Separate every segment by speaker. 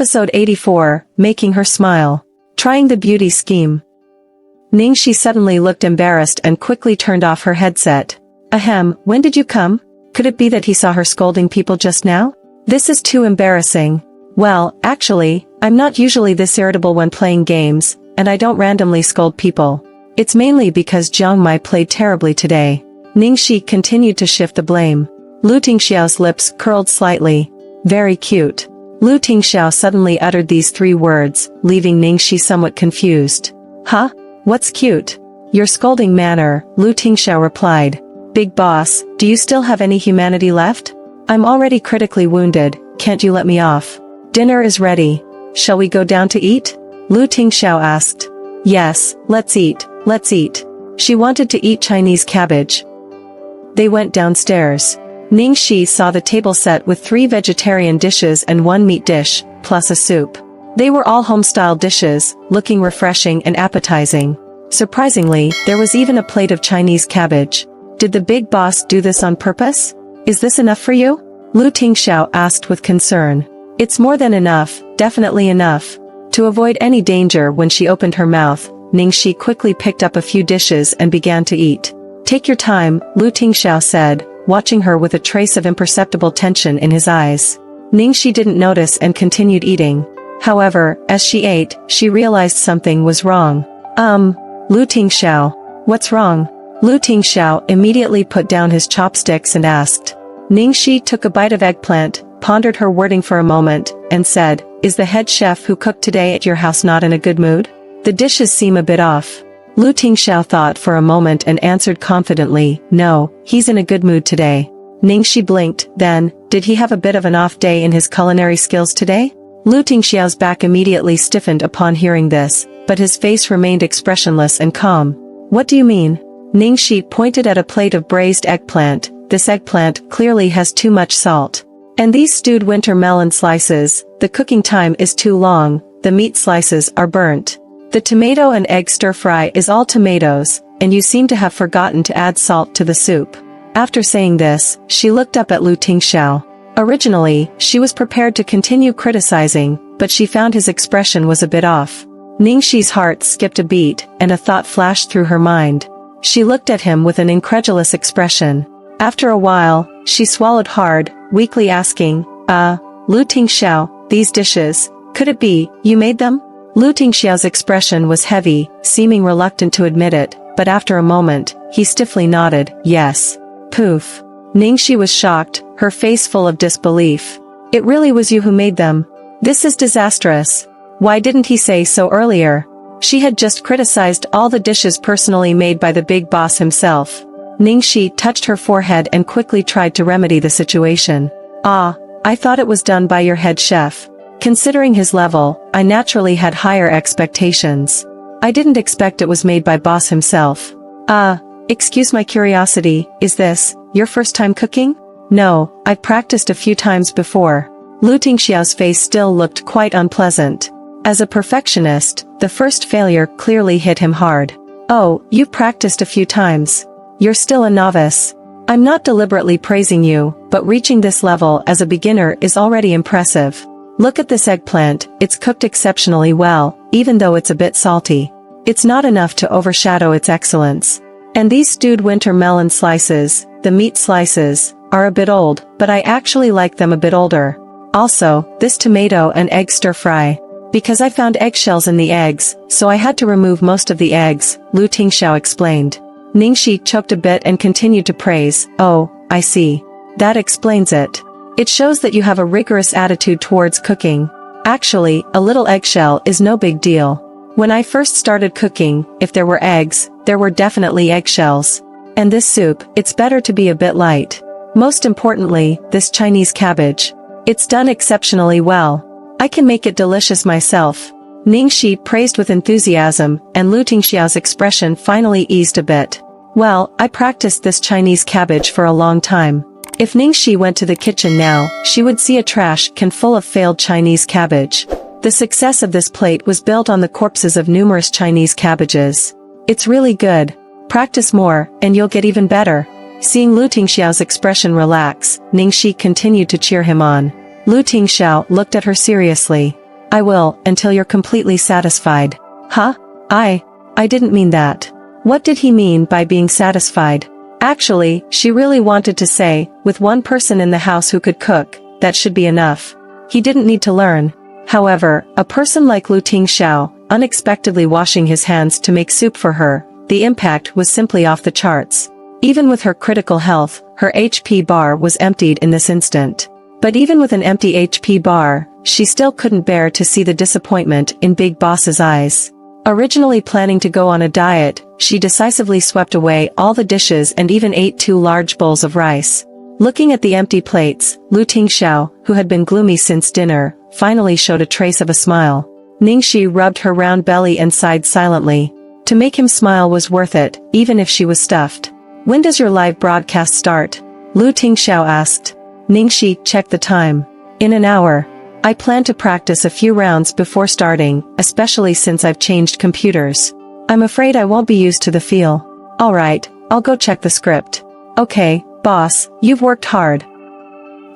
Speaker 1: Episode 84, Making Her Smile. Trying the beauty scheme. Ningxi suddenly looked embarrassed and quickly turned off her headset. Ahem, when did you come? Could it be that he saw her scolding people just now? This is too embarrassing. Well, actually, I'm not usually this irritable when playing games, and I don't randomly scold people. It's mainly because Jiong played terribly today. Ningxi continued to shift the blame. Lu Tingxiao's lips curled slightly. Very cute. Lu Tingxiao suddenly uttered these 3 words, leaving Ningxi somewhat confused. Huh? What's cute? Your scolding manner, Lu Tingxiao replied. Big boss, do you still have any humanity left? I'm already critically wounded, can't you let me off? Dinner is ready. Shall we go down to eat? Lu Tingxiao asked. Yes, let's eat, let's eat. She wanted to eat Chinese cabbage. They went downstairs. Ningxi saw the table set with 3 vegetarian dishes and 1 meat dish, plus a soup. They were all home-style dishes, looking refreshing and appetizing. Surprisingly, there was even a plate of Chinese cabbage. Did the big boss do this on purpose? Is this enough for you? Lu Tingxiao asked with concern. It's more than enough, definitely enough. To avoid any danger when she opened her mouth, Ningxi quickly picked up a few dishes and began to eat. Take your time, Lu Tingxiao said, watching her with a trace of imperceptible tension in his eyes. Ningxi didn't notice and continued eating. However, as she ate, she realized something was wrong. Lu Tingxiao. What's wrong? Lu Tingxiao immediately put down his chopsticks and asked. Ningxi took a bite of eggplant, pondered her wording for a moment, and said, Is the head chef who cooked today at your house not in a good mood? The dishes seem a bit off. Lu Tingxiao thought for a moment and answered confidently, No, he's in a good mood today. Ningxi blinked, then, did he have a bit of an off day in his culinary skills today? Lu Tingxiao's back immediately stiffened upon hearing this, but his face remained expressionless and calm. What do you mean? Ningxi pointed at a plate of braised eggplant. This eggplant clearly has too much salt. And these stewed winter melon slices, the cooking time is too long, the meat slices are burnt. The tomato and egg stir-fry is all tomatoes, and you seem to have forgotten to add salt to the soup. After saying this, she looked up at Lu Tingxiao. Originally, she was prepared to continue criticizing, but she found his expression was a bit off. Ningxi's heart skipped a beat, and a thought flashed through her mind. She looked at him with an incredulous expression. After a while, she swallowed hard, weakly asking, Lu Tingxiao, these dishes, could it be, you made them? Lu Tingxiao's expression was heavy, seeming reluctant to admit it, but after a moment, he stiffly nodded, yes. Poof. Ningxi was shocked, her face full of disbelief. It really was you who made them. This is disastrous. Why didn't he say so earlier? She had just criticized all the dishes personally made by the big boss himself. Ningxi touched her forehead and quickly tried to remedy the situation. I thought it was done by your head chef. Considering his level, I naturally had higher expectations. I didn't expect it was made by boss himself. Excuse my curiosity, is this your first time cooking? No, I've practiced a few times before. Lu Tingxiao's face still looked quite unpleasant. As a perfectionist, the first failure clearly hit him hard. Oh, you've practiced a few times. You're still a novice. I'm not deliberately praising you, but reaching this level as a beginner is already impressive. Look at this eggplant, it's cooked exceptionally well, even though it's a bit salty. It's not enough to overshadow its excellence. And these stewed winter melon slices, the meat slices, are a bit old, but I actually like them a bit older. Also, this tomato and egg stir-fry. Because I found eggshells in the eggs, so I had to remove most of the eggs, Lu Tingxiao explained. Ningxi choked a bit and continued to praise, Oh, I see. That explains it. It shows that you have a rigorous attitude towards cooking. Actually, a little eggshell is no big deal. When I first started cooking, if there were eggs, there were definitely eggshells. And this soup, it's better to be a bit light. Most importantly, this Chinese cabbage. It's done exceptionally well. I can make it delicious myself. Ningxi praised with enthusiasm, and Lu Tingxiao's expression finally eased a bit. Well, I practiced this Chinese cabbage for a long time. If Ningxi went to the kitchen now, she would see a trash can full of failed Chinese cabbage. The success of this plate was built on the corpses of numerous Chinese cabbages. It's really good. Practice more, and you'll get even better. Seeing Lu Tingxiao's expression relax, Ningxi continued to cheer him on. Lu Tingxiao looked at her seriously. I will, until you're completely satisfied. Huh? I didn't mean that. What did he mean by being satisfied? Actually, she really wanted to say, with one person in the house who could cook, that should be enough. He didn't need to learn. However, a person like Lu Tingxiao, unexpectedly washing his hands to make soup for her, the impact was simply off the charts. Even with her critical health, her HP bar was emptied in this instant. But even with an empty HP bar, she still couldn't bear to see the disappointment in Big Boss's eyes. Originally planning to go on a diet, she decisively swept away all the dishes and even ate 2 large bowls of rice. Looking at the empty plates, Lu Tingxiao, who had been gloomy since dinner, finally showed a trace of a smile. Ningxi rubbed her round belly and sighed silently. To make him smile was worth it, even if she was stuffed. When does your live broadcast start? Lu Tingxiao asked. Ningxi checked the time. In an hour. I plan to practice a few rounds before starting, especially since I've changed computers. I'm afraid I won't be used to the feel. Alright, I'll go check the script. Okay, boss, you've worked hard.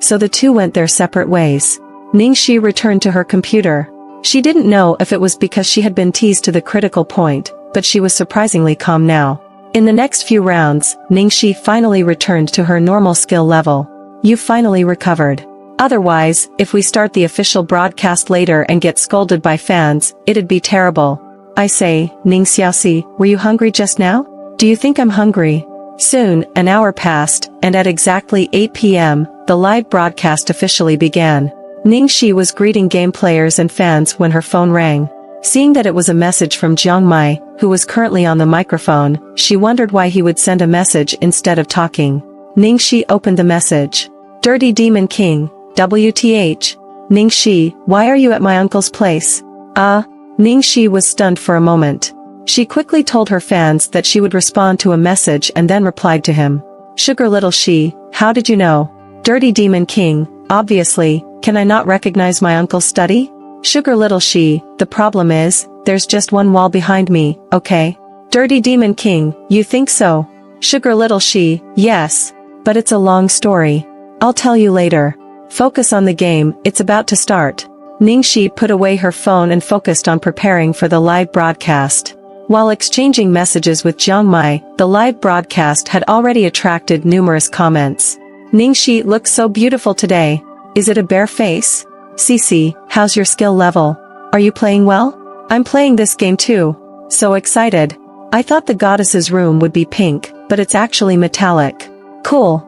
Speaker 1: So the two went their separate ways. Ningxi returned to her computer. She didn't know if it was because she had been teased to the critical point, but she was surprisingly calm now. In the next few rounds, Ningxi finally returned to her normal skill level. You've finally recovered. Otherwise, if we start the official broadcast later and get scolded by fans, it'd be terrible. I say, Ning Xiaoxi, were you hungry just now? Do you think I'm hungry? Soon, an hour passed, and at exactly 8 p.m., the live broadcast officially began. Ningxi was greeting game players and fans when her phone rang. Seeing that it was a message from Jiong, who was currently on the microphone, she wondered why he would send a message instead of talking. Ningxi opened the message. Dirty Demon King. WTH. Ningxi, why are you at my uncle's place? Ningxi was stunned for a moment. She quickly told her fans that she would respond to a message and then replied to him. Sugar little she, how did you know? Dirty Demon King, obviously, can I not recognize my uncle's study? Sugar little she, the problem is, there's just one wall behind me, okay? Dirty Demon King, you think so? Sugar little she, yes. But it's a long story. I'll tell you later. Focus on the game, it's about to start. Ningxi put away her phone and focused on preparing for the live broadcast. While exchanging messages with Jiong, the live broadcast had already attracted numerous comments. Ningxi looks so beautiful today. Is it a bare face? Cici, how's your skill level? Are you playing well? I'm playing this game too. So excited. I thought the goddess's room would be pink, but it's actually metallic. Cool.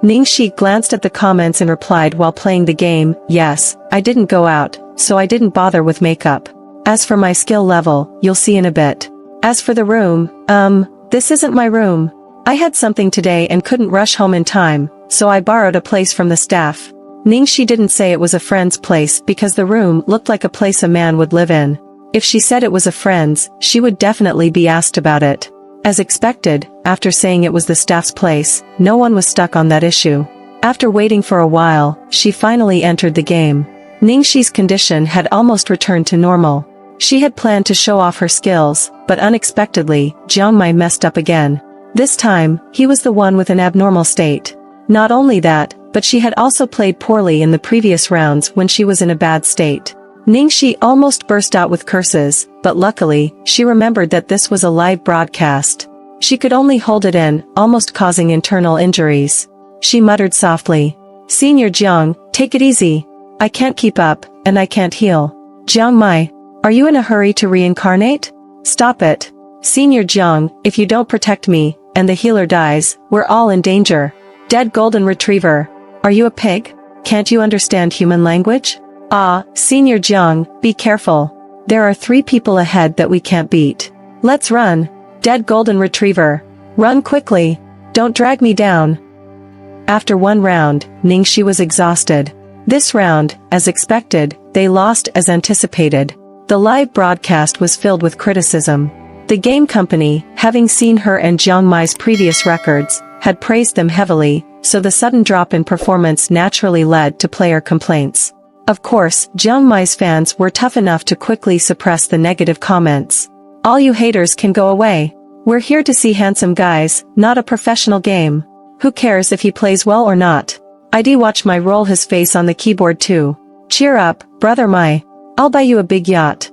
Speaker 1: Ningxi glanced at the comments and replied while playing the game, yes, I didn't go out, so I didn't bother with makeup. As for my skill level, you'll see in a bit. As for the room, this isn't my room. I had something today and couldn't rush home in time, so I borrowed a place from the staff. Ningxi didn't say it was a friend's place because the room looked like a place a man would live in. If she said it was a friend's, she would definitely be asked about it. As expected, after saying it was the staff's place, no one was stuck on that issue. After waiting for a while, she finally entered the game. Ningxi's condition had almost returned to normal. She had planned to show off her skills, but unexpectedly, Jiong messed up again. This time, he was the one with an abnormal state. Not only that, but she had also played poorly in the previous rounds when she was in a bad state. Ningxi almost burst out with curses, but luckily, she remembered that this was a live broadcast. She could only hold it in, almost causing internal injuries. She muttered softly. Senior Jiong, take it easy. I can't keep up, and I can't heal. Jiong, are you in a hurry to reincarnate? Stop it. Senior Jiong, if you don't protect me, and the healer dies, we're all in danger. Dead golden retriever. Are you a pig? Can't you understand human language? Senior Jiong, be careful. There are 3 people ahead that we can't beat. Let's run. Dead golden retriever. Run quickly. Don't drag me down. After 1 round, Ningxi was exhausted. This round, as expected, they lost as anticipated. The live broadcast was filled with criticism. The game company, having seen her and Jiong previous records, had praised them heavily, so the sudden drop in performance naturally led to player complaints. Of course, Jiong fans were tough enough to quickly suppress the negative comments. All you haters can go away. We're here to see handsome guys, not a professional game. Who cares if he plays well or not? I'd watch my roll his face on the keyboard too. Cheer up, brother Mai. I'll buy you a big yacht.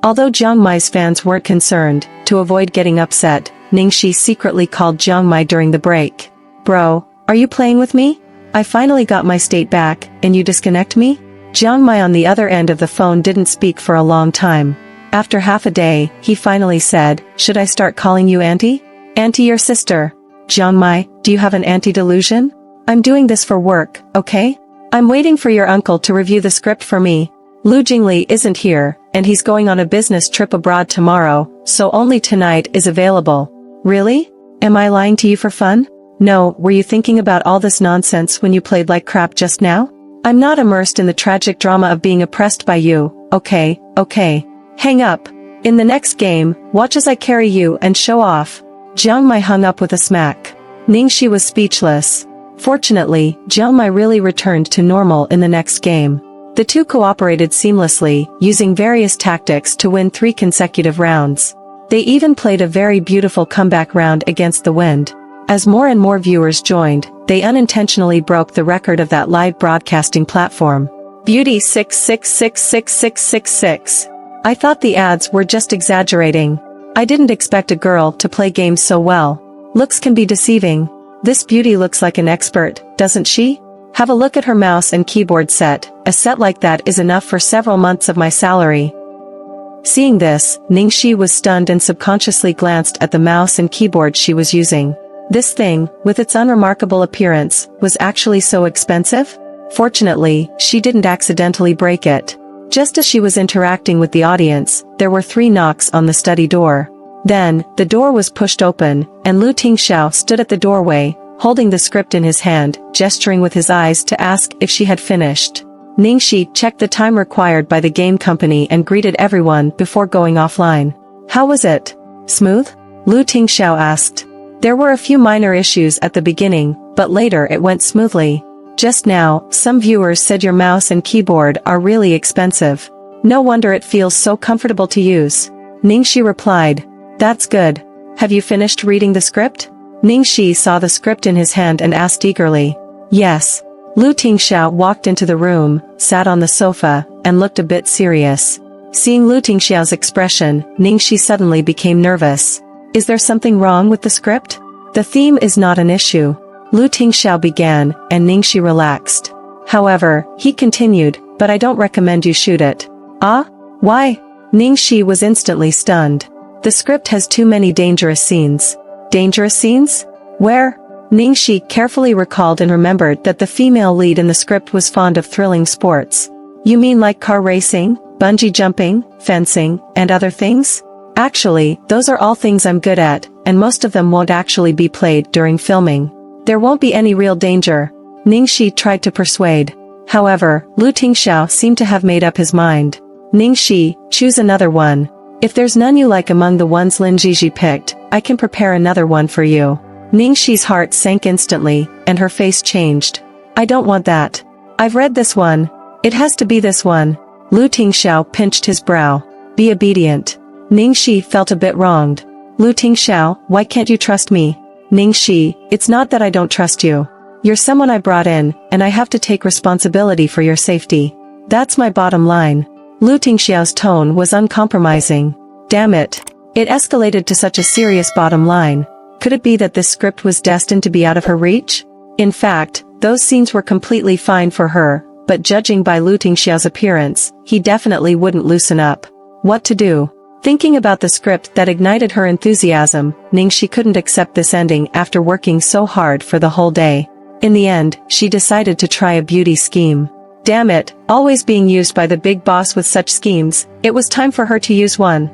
Speaker 1: Although Jiong Mai's fans weren't concerned, to avoid getting upset, Ningxi secretly called Jiong Mai during the break. Bro, are you playing with me? I finally got my state back, and you disconnect me? Jiong Mai on the other end of the phone didn't speak for a long time. After half a day, he finally said, should I start calling you auntie? Auntie your sister. Jiong Mai, do you have an auntie delusion? I'm doing this for work, okay? I'm waiting for your uncle to review the script for me. Lu Jingli isn't here, and he's going on a business trip abroad tomorrow, so only tonight is available. Really? Am I lying to you for fun? No, were you thinking about all this nonsense when you played like crap just now? I'm not immersed in the tragic drama of being oppressed by you, okay? Hang up. In the next game, watch as I carry you and show off. Jiong Mai hung up with a smack. Ningxi was speechless. Fortunately, Jiong Mai really returned to normal in the next game. The two cooperated seamlessly, using various tactics to win 3 consecutive rounds. They even played a very beautiful comeback round against the wind. As more and more viewers joined, they unintentionally broke the record of that live broadcasting platform. Beauty 66666666. I thought the ads were just exaggerating. I didn't expect a girl to play games so well. Looks can be deceiving. This beauty looks like an expert, doesn't she? Have a look at her mouse and keyboard set. A set like that is enough for several months of my salary. Seeing this, Ningxi was stunned and subconsciously glanced at the mouse and keyboard she was using. This thing, with its unremarkable appearance, was actually so expensive? Fortunately, she didn't accidentally break it. Just as she was interacting with the audience, there were 3 knocks on the study door. Then, the door was pushed open, and Lu Tingxiao stood at the doorway, holding the script in his hand, gesturing with his eyes to ask if she had finished. Ningxi checked the time required by the game company and greeted everyone before going offline. How was it? Smooth? Lu Tingxiao asked. There were a few minor issues at the beginning, but later it went smoothly. Just now, some viewers said your mouse and keyboard are really expensive. No wonder it feels so comfortable to use. Ningxi replied. That's good. Have you finished reading the script? Ningxi saw the script in his hand and asked eagerly. Yes. Lu Tingxiao walked into the room, sat on the sofa, and looked a bit serious. Seeing Lu Tingxiao's expression, Ningxi suddenly became nervous. Is there something wrong with the script? The theme is not an issue. Lu Tingxiao began, and Ningxi relaxed. However, he continued, but I don't recommend you shoot it. Ah? Why? Ningxi was instantly stunned. The script has too many dangerous scenes. Dangerous scenes? Where? Ningxi carefully recalled and remembered that the female lead in the script was fond of thrilling sports. You mean like car racing, bungee jumping, fencing, and other things? Actually, those are all things I'm good at, and most of them won't actually be played during filming. There won't be any real danger. Ningxi tried to persuade. However, Lu Tingxiao seemed to have made up his mind. Ningxi, choose another one. If there's none you like among the ones Lin Jiji picked, I can prepare another one for you. Ningxi's heart sank instantly, and her face changed. I don't want that. I've read this one. It has to be this one. Lu Tingxiao pinched his brow. Be obedient. Ningxi felt a bit wronged. Lu Tingxiao, why can't you trust me? Ningxi, it's not that I don't trust you. You're someone I brought in, and I have to take responsibility for your safety. That's my bottom line. Lu Tingxiao's tone was uncompromising. Damn it. It escalated to such a serious bottom line. Could it be that this script was destined to be out of her reach? In fact, those scenes were completely fine for her, but judging by Lu Tingxiao's appearance, he definitely wouldn't loosen up. What to do? Thinking about the script that ignited her enthusiasm, Ningxi couldn't accept this ending after working so hard for the whole day. In the end, she decided to try a beauty scheme. Damn it, always being used by the big boss with such schemes, it was time for her to use one.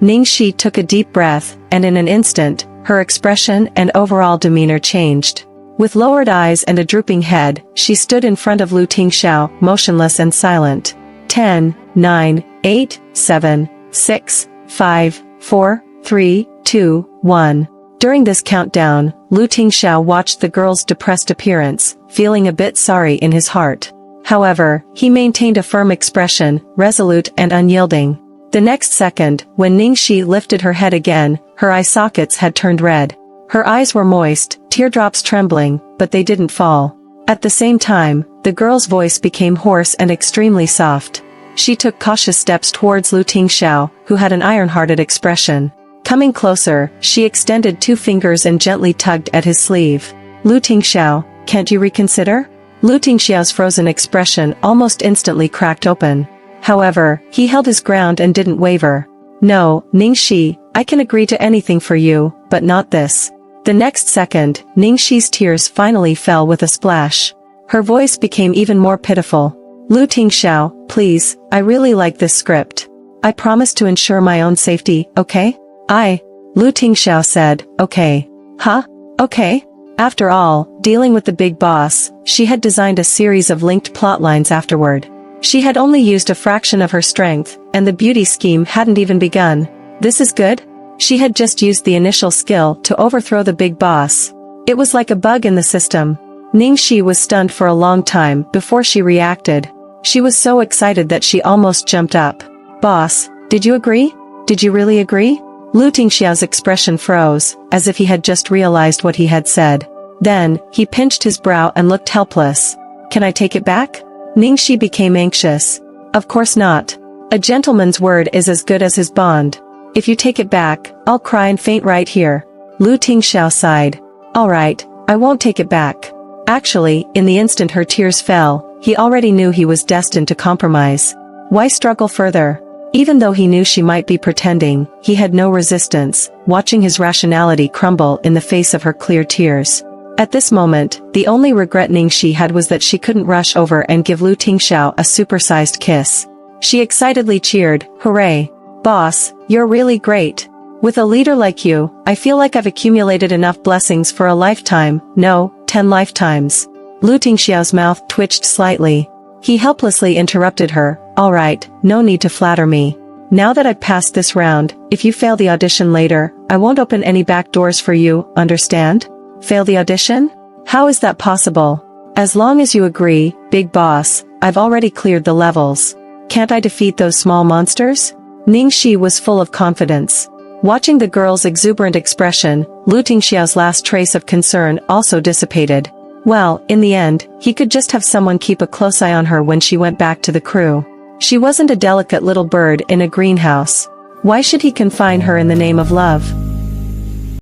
Speaker 1: Ningxi took a deep breath, and in an instant, her expression and overall demeanor changed. With lowered eyes and a drooping head, she stood in front of Lu Tingxiao, motionless and silent. 10, 9, 8, 7, 6, 5, 4, 3, 2, 1. During this countdown, Lu Tingxiao watched the girl's depressed appearance, feeling a bit sorry in his heart. However, he maintained a firm expression, resolute and unyielding. The next second, when Ningxi lifted her head again, her eye sockets had turned red. Her eyes were moist, teardrops trembling, but they didn't fall. At the same time, the girl's voice became hoarse and extremely soft. she took cautious steps towards Lu Tingxiao, who had an iron-hearted expression. Coming closer, she extended 2 fingers and gently tugged at his sleeve. Lu Tingxiao, can't you reconsider? Lu Tingxiao's frozen expression almost instantly cracked open. However, he held his ground and didn't waver. No, Ningxi, I can agree to anything for you, but not this. The next second, Ningxi's tears finally fell with a splash. Her voice became even more pitiful. Lu Tingxiao, please, I really like this script. I promise to ensure my own safety, okay? Lu Tingxiao said, okay. Huh? Okay? After all, dealing with the big boss, she had designed a series of linked plotlines afterward. She had only used a fraction of her strength, and the beauty scheme hadn't even begun. This is good? She had just used the initial skill to overthrow the big boss. It was like a bug in the system. Ningxi was stunned for a long time before she reacted. She was so excited that she almost jumped up. Boss, did you agree? Did you really agree? Lu Tingxiao's expression froze, as if he had just realized what he had said. Then, he pinched his brow and looked helpless. Can I take it back? Ningxi became anxious. Of course not. A gentleman's word is as good as his bond. If you take it back, I'll cry and faint right here. Lu Tingxiao sighed. Alright, I won't take it back. Actually, in the instant her tears fell, he already knew he was destined to compromise. Why struggle further? Even though he knew she might be pretending, he had no resistance, watching his rationality crumble in the face of her clear tears. At this moment, the only regret Ningxi had was that she couldn't rush over and give Lu Tingxiao a supersized kiss. She excitedly cheered, hooray! Boss, you're really great. With a leader like you, I feel like I've accumulated enough blessings for a lifetime, no, 10 lifetimes. Lu Tingxiao's mouth twitched slightly. He helplessly interrupted her, alright, no need to flatter me. Now that I've passed this round, if you fail the audition later, I won't open any back doors for you, understand? Fail the audition? How is that possible? As long as you agree, big boss, I've already cleared the levels. Can't I defeat those small monsters? Ningxi was full of confidence. Watching the girl's exuberant expression, Lu Tingxiao's last trace of concern also dissipated. Well, in the end, he could just have someone keep a close eye on her when she went back to the crew. She wasn't a delicate little bird in a greenhouse. Why should he confine her in the name of love?